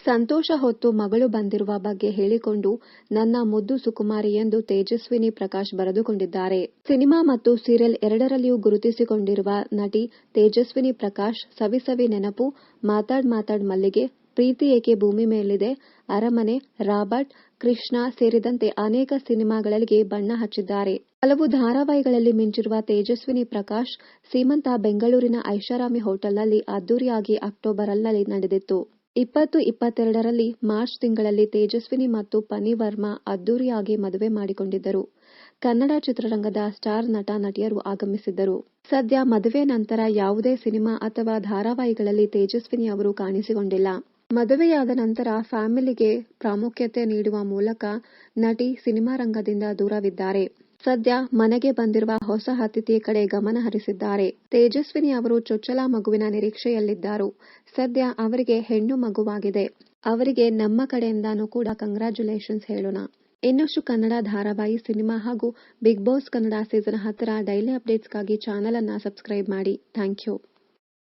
ಸಂತೋಷ ಹೊತ್ತು ಮಗಳು ಬಂದಿರುವ ಬಗ್ಗೆ ಹೇಳಿಕೊಂಡು ನನ್ನ ಮುದ್ದು ಸುಕುಮಾರಿ ಎಂದು ತೇಜಸ್ವಿನಿ ಪ್ರಕಾಶ್ ಬರೆದುಕೊಂಡಿದ್ದಾರೆ. ಸಿನಿಮಾ ಮತ್ತು ಸೀರಿಯಲ್ ಎರಡರಲ್ಲಿಯೂ ಗುರುತಿಸಿಕೊಂಡಿರುವ ನಟಿ ತೇಜಸ್ವಿನಿ ಪ್ರಕಾಶ್ ಸವಿ ನೆನಪು, ಮಾತಾಡ್ ಮಲ್ಲಿಗೆ, ಪ್ರೀತಿ ಏಕೆ ಭೂಮಿ ಮೇಲಿದೆ, ಅರಮನೆ, ರಾಬರ್ಟ್, ಕೃಷ್ಣ ಸೇರಿದಂತೆ ಅನೇಕ ಸಿನಿಮಾಗಳಿಗೆ ಬಣ್ಣ ಹಚ್ಚಿದ್ದಾರೆ. ಹಲವು ಧಾರಾವಾಹಿಗಳಲ್ಲಿ ಮಿಂಚಿರುವ ತೇಜಸ್ವಿನಿ ಪ್ರಕಾಶ್ ಸೀಮಂತ ಬೆಂಗಳೂರಿನ ಐಷಾರಾಮಿ ಹೋಟೆಲ್ನಲ್ಲಿ ಅದ್ದೂರಿಯಾಗಿ ಅಕ್ಟೋಬರ್ನಲ್ಲಿ ನಡೆದಿತ್ತು. 2022ರಲ್ಲಿ ಮಾರ್ಚ್ ತಿಂಗಳಲ್ಲಿ ತೇಜಸ್ವಿನಿ ಮತ್ತು ಪನಿ ವರ್ಮಾ ಅದ್ದೂರಿಯಾಗಿ ಮದುವೆ ಮಾಡಿಕೊಂಡಿದ್ದರು. ಕನ್ನಡ ಚಿತ್ರರಂಗದ ಸ್ಟಾರ್ ನಟ-ನಟಿಯರು ಆಗಮಿಸಿದ್ದರು. ಸದ್ಯ ಮದುವೆ ನಂತರ ಯಾವುದೇ ಸಿನಿಮಾ ಅಥವಾ ಧಾರಾವಾಹಿಗಳಲ್ಲಿ ತೇಜಸ್ವಿನಿ ಅವರು ಕಾಣಿಸಿಕೊಂಡಿಲ್ಲ. ಮದುವೆಯಾದ ನಂತರ ಫ್ಯಾಮಿಲಿಗೆ ಪ್ರಾಮುಖ್ಯತೆ ನೀಡುವ ಮೂಲಕ ನಟಿ ಸಿನಿಮಾ ರಂಗದಿಂದ ದೂರವಿದ್ದಾರೆ. ಸದ್ಯ ಮನೆಗೆ ಬಂದಿರುವ ಹೊಸ ಅತಿಥಿ ಕಡೆ ಗಮನ ಹರಿಸಿದ್ದಾರೆ. ತೇಜಸ್ವಿನಿ ಅವರು ಚೊಚ್ಚಲ ಮಗುವಿನ ನಿರೀಕ್ಷೆಯಲ್ಲಿದ್ದಾರು. ಸದ್ಯ ಅವರಿಗೆ ಹೆಣ್ಣು ಮಗುವಾಗಿದೆ. ಅವರಿಗೆ ನಮ್ಮ ಕಡೆಯಿಂದಾನೂ ಕೂಡ ಕಂಗ್ರಾಚ್ಯುಲೇಷನ್ಸ್ ಹೇಳೋಣ. ಇನ್ನಷ್ಟು ಕನ್ನಡ ಧಾರಾವಾಹಿ, ಸಿನಿಮಾ ಹಾಗೂ ಬಿಗ್ ಬಾಸ್ ಕನ್ನಡ ಸೀಸನ್ 10ರ ಡೈಲಿ ಅಪ್ಡೇಟ್ಸ್ಗಾಗಿ ಚಾನೆಲ್ ಅನ್ನು ಸಬ್ಸ್ಕ್ರೈಬ್ ಮಾಡಿ. Thank you.